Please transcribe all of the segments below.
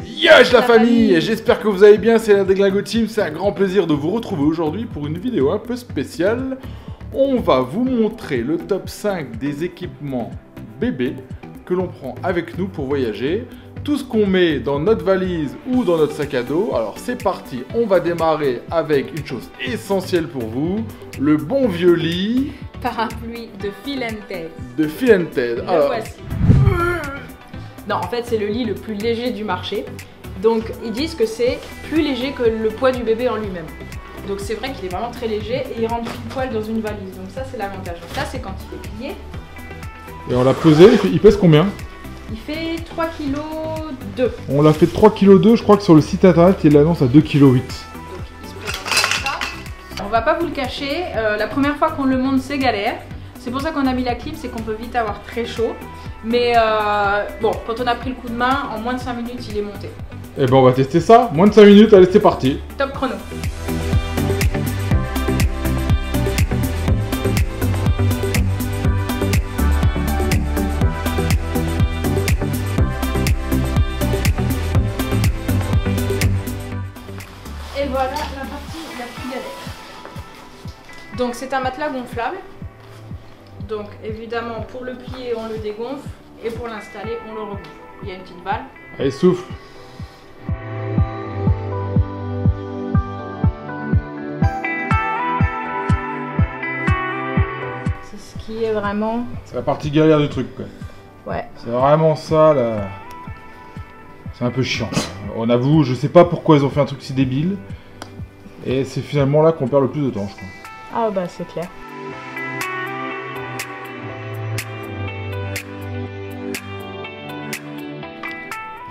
Yesh la famille, j'espère que vous allez bien, c'est la Déglingo Team, c'est un grand plaisir de vous retrouver aujourd'hui pour une vidéo un peu spéciale. On va vous montrer le top 5 des équipements bébés que l'on prend avec nous pour voyager. Tout ce qu'on met dans notre valise ou dans notre sac à dos. Alors c'est parti, on va démarrer avec une chose essentielle pour vous, le bon vieux lit. Parapluie de Phil & Ted. De Phil & Ted. Alors, voici. Non, en fait, c'est le lit le plus léger du marché. Donc, ils disent que c'est plus léger que le poids du bébé en lui-même. Donc, c'est vrai qu'il est vraiment très léger et il rentre pile poil dans une valise. Donc, ça, c'est l'avantage. Donc, ça, c'est quand il est plié. Et on l'a pesé, il pèse combien? Il fait 3,2 kg. On l'a fait 3,2 kg, je crois que sur le site internet, il l'annonce à 2,8 kg. Donc, il se présente comme ça. On va pas vous le cacher, la première fois qu'on le monte, c'est galère. C'est pour ça qu'on a mis la clim, c'est qu'on peut vite avoir très chaud. Mais bon, quand on a pris le coup de main, en moins de 5 minutes, il est monté. Et ben on va tester ça, moins de 5 minutes, allez c'est parti. Top chrono. Et voilà la partie la plus galère. Donc c'est un matelas gonflable. Donc évidemment pour le plier on le dégonfle et pour l'installer on le regonfle. Il y a une petite balle. Allez souffle. C'est ce qui est vraiment... C'est la partie galère du truc quoi. Ouais. C'est vraiment ça là. C'est un peu chiant. On avoue, je sais pas pourquoi ils ont fait un truc si débile. Et c'est finalement là qu'on perd le plus de temps je crois. Ah bah c'est clair.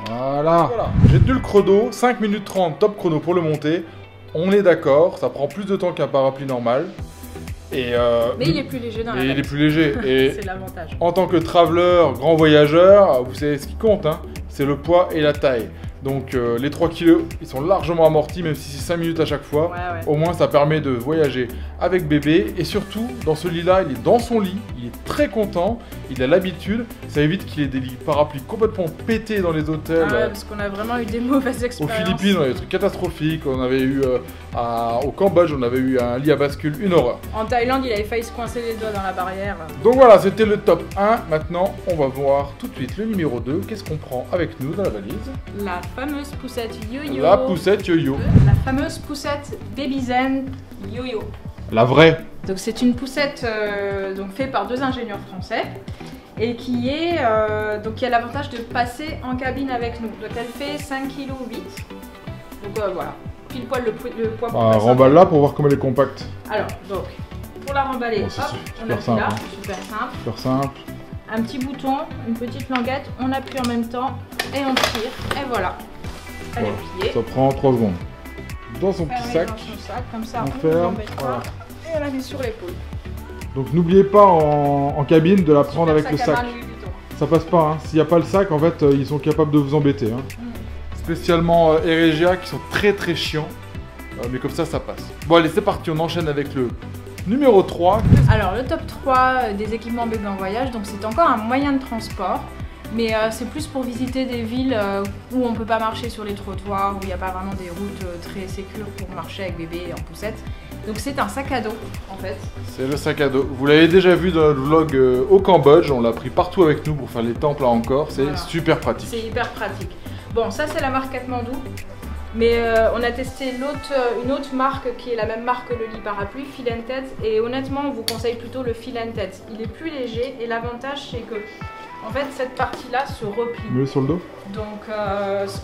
Voilà. J'ai tenu le chrono, 5 minutes 30, top chrono pour le monter. On est d'accord, ça prend plus de temps qu'un parapluie normal. Et mais il est plus léger dans la il valise. est plus léger. Et c'est l'avantage. En tant que traveler, grand voyageur, vous savez ce qui compte, hein, c'est le poids et la taille. Donc les 3 kg, ils sont largement amortis, même si c'est 5 minutes à chaque fois. Ouais. Au moins, ça permet de voyager avec bébé. Et surtout, dans ce lit-là, il est dans son lit, il est très content, il a l'habitude. Ça évite qu'il ait des lits parapluies complètement pétés dans les hôtels. Ah ouais, parce qu'on a vraiment eu des mauvaises Aux expériences. Philippines, on a eu des trucs catastrophiques. On avait eu, au Cambodge, on avait eu un lit à bascule, une horreur. En Thaïlande, il avait failli se coincer les doigts dans la barrière. Donc voilà, c'était le top 1. Maintenant, on va voir tout de suite le numéro 2. Qu'est-ce qu'on prend avec nous dans la valise? La fameuse poussette yo-yo. La poussette yo-yo. La fameuse poussette Baby Zen yo-yo. La vraie. Donc c'est une poussette donc faite par 2 ingénieurs français et qui est donc qui a l'avantage de passer en cabine avec nous. Donc elle fait 5,8 kg. Donc voilà, pile poil le poids pour passer. Remballe-la pour voir comment elle est compacte. Alors donc pour la remballer, Bon, hop, on super appuie simple, là, hein. super simple. Super simple. Un petit bouton, une petite languette, on appuie en même temps et on tire et voilà. Elle est pliée. Ça prend 3 secondes. Dans son petit Fermée sac. dans son sac, comme ça On on ferme, l'embête voilà. pas et on la met sur l'épaule. Donc n'oubliez pas en cabine de la prendre avec le sac. Ça passe pas, hein. S'il n'y a pas le sac, en fait, ils sont capables de vous embêter. Hein. Spécialement Eregia qui sont très chiants. Mais comme ça passe. Bon allez, c'est parti, on enchaîne avec le numéro 3. Alors le top 3 des équipements bébés en voyage, donc c'est encore un moyen de transport. Mais c'est plus pour visiter des villes où on ne peut pas marcher sur les trottoirs, où il n'y a pas vraiment des routes très sécures pour marcher avec bébé en poussette. Donc c'est un sac à dos en fait. C'est le sac à dos. Vous l'avez déjà vu dans notre vlog au Cambodge, on l'a pris partout avec nous pour faire les temples là encore. C'est voilà. super pratique. C'est hyper pratique. Bon, ça c'est la marque Katmandou. Mais on a testé une autre marque qui est la même marque que le lit parapluie, Phil & Ted. Et honnêtement, on vous conseille plutôt le Phil & Ted. Il est plus léger et l'avantage c'est que en fait, cette partie-là se replie. Mieux sur le dos. Donc,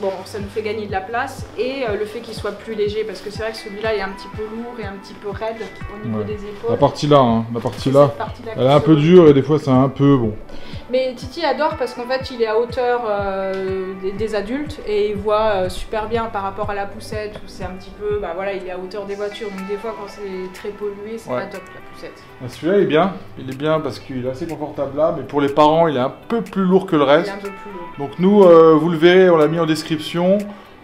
bon, ça nous fait gagner de la place et le fait qu'il soit plus léger, parce que c'est vrai que celui-là est un petit peu lourd et un petit peu raide au niveau des épaules. La partie là, hein, la partie là, elle est un peu se dure et des fois c'est un peu bon. Mais Titi adore parce qu'en fait, il est à hauteur des adultes et il voit super bien par rapport à la poussette où c'est un petit peu, bah voilà, il est à hauteur des voitures. Donc des fois, quand c'est très pollué, c'est pas top la poussette. Celui-là, il est bien parce qu'il est assez confortable là, mais pour les parents, il est un peu plus lourd que le reste. Il est un peu plus lourd. Donc nous, vous le verrez, on l'a mis en description.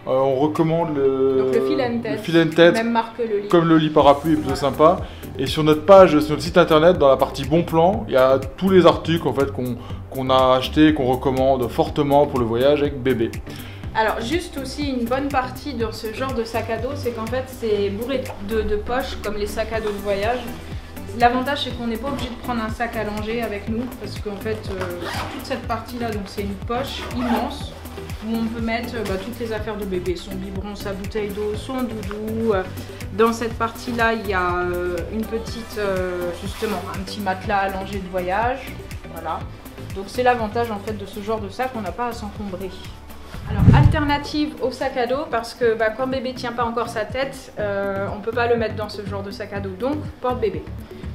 On recommande Donc le Phil & Ted, même marque que le lit. comme le lit parapluie est plutôt sympa. Et sur notre page, sur le site internet, dans la partie bon plan, il y a tous les articles en fait qu'on a achetés, qu'on recommande fortement pour le voyage avec bébé. Alors juste aussi une bonne partie de ce genre de sac à dos, c'est qu'en fait c'est bourré de poches comme les sacs à dos de voyage. L'avantage c'est qu'on n'est pas obligé de prendre un sac allongé avec nous parce qu'en fait toute cette partie là, donc c'est une poche immense où on peut mettre toutes les affaires de bébé, son biberon, sa bouteille d'eau, son doudou. Dans cette partie là il y a une petite, justement un petit matelas allongé de voyage, voilà. Donc c'est l'avantage en fait de ce genre de sac, on n'a pas à s'encombrer. Alors, alternative au sac à dos, parce que quand bébé tient pas encore sa tête, on peut pas le mettre dans ce genre de sac à dos. Donc, porte-bébé.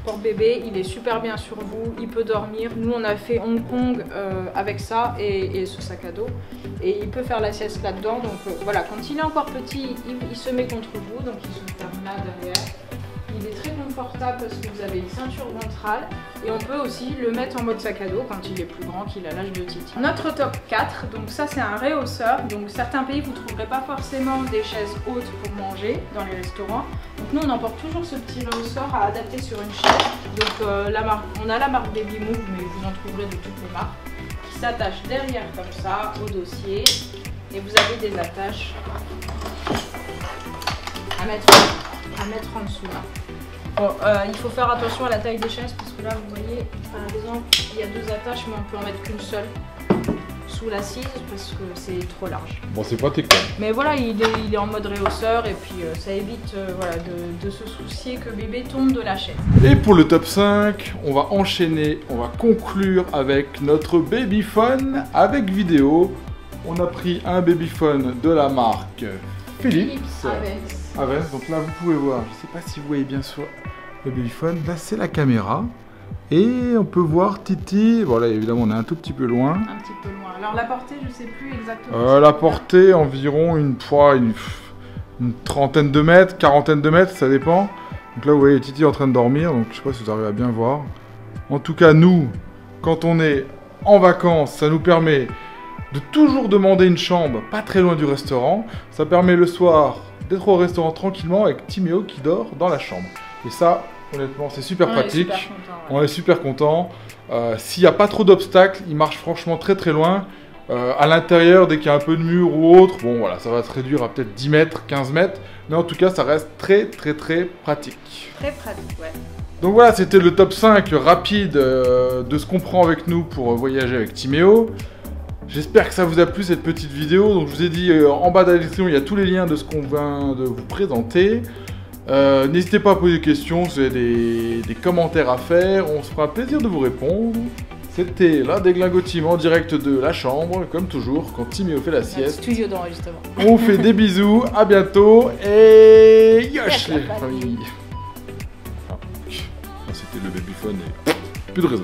Porte-bébé, il est super bien sur vous, il peut dormir. Nous, on a fait Hong Kong avec ça et ce sac à dos. Et il peut faire la sieste là-dedans. Donc, voilà, quand il est encore petit, il se met contre vous. Donc, il se ferme là derrière. Il est très confortable parce que vous avez une ceinture ventrale et on peut aussi le mettre en mode sac à dos quand il est plus grand, qu'il a l'âge de Titi. Notre top 4, donc ça c'est un rehausseur. Donc certains pays vous ne trouverez pas forcément des chaises hautes pour manger dans les restaurants. Donc nous on emporte toujours ce petit rehausseur à adapter sur une chaise. Donc on a la marque Baby Move, mais vous en trouverez de toutes les marques, qui s'attache derrière comme ça au dossier et vous avez des attaches à mettre en dessous là. Bon, il faut faire attention à la taille des chaises parce que là vous voyez par exemple il y a 2 attaches mais on peut en mettre qu'une seule sous l'assise parce que c'est trop large. Bon c'est pratique quand même. Mais voilà il est en mode rehausseur et puis ça évite voilà, de se soucier que bébé tombe de la chaise. Et pour le top 5, on va enchaîner, on va conclure avec notre babyphone avec vidéo. On a pris un babyphone de la marque Philips. Avens. Donc là vous pouvez voir, je sais pas si vous voyez bien sur le babyphone, là c'est la caméra et on peut voir Titi, bon là évidemment on est un tout petit peu loin. Un petit peu loin, alors la portée je sais plus exactement. La portée environ une trentaine de mètres, quarantaine de mètres, ça dépend. Donc là vous voyez Titi en train de dormir, donc je sais pas si vous arrivez à bien voir. En tout cas nous, quand on est en vacances, ça nous permet de toujours demander une chambre pas très loin du restaurant. Ça permet le soir d'être au restaurant tranquillement avec Timéo qui dort dans la chambre. Et ça, honnêtement, c'est super pratique. On est super content. S'il n'y a pas trop d'obstacles, il marche franchement très très loin. À l'intérieur, dès qu'il y a un peu de mur ou autre, bon voilà, ça va se réduire à peut-être 10 mètres, 15 mètres. Mais en tout cas, ça reste très très très pratique. Très pratique, ouais. Donc voilà, c'était le top 5 rapide de ce qu'on prend avec nous pour voyager avec Timéo. J'espère que ça vous a plu cette petite vidéo. Donc je vous ai dit en bas de la description, il y a tous les liens de ce qu'on vient de vous présenter. N'hésitez pas à poser des questions, si vous avez des commentaires à faire, on se fera plaisir de vous répondre. C'était la Déglingo Team en direct de la chambre, comme toujours, quand Timéo fait la sieste. Studio d'enregistrement. On fait des bisous, à bientôt et yosh les familles. C'était le babyphone et plus de réseau.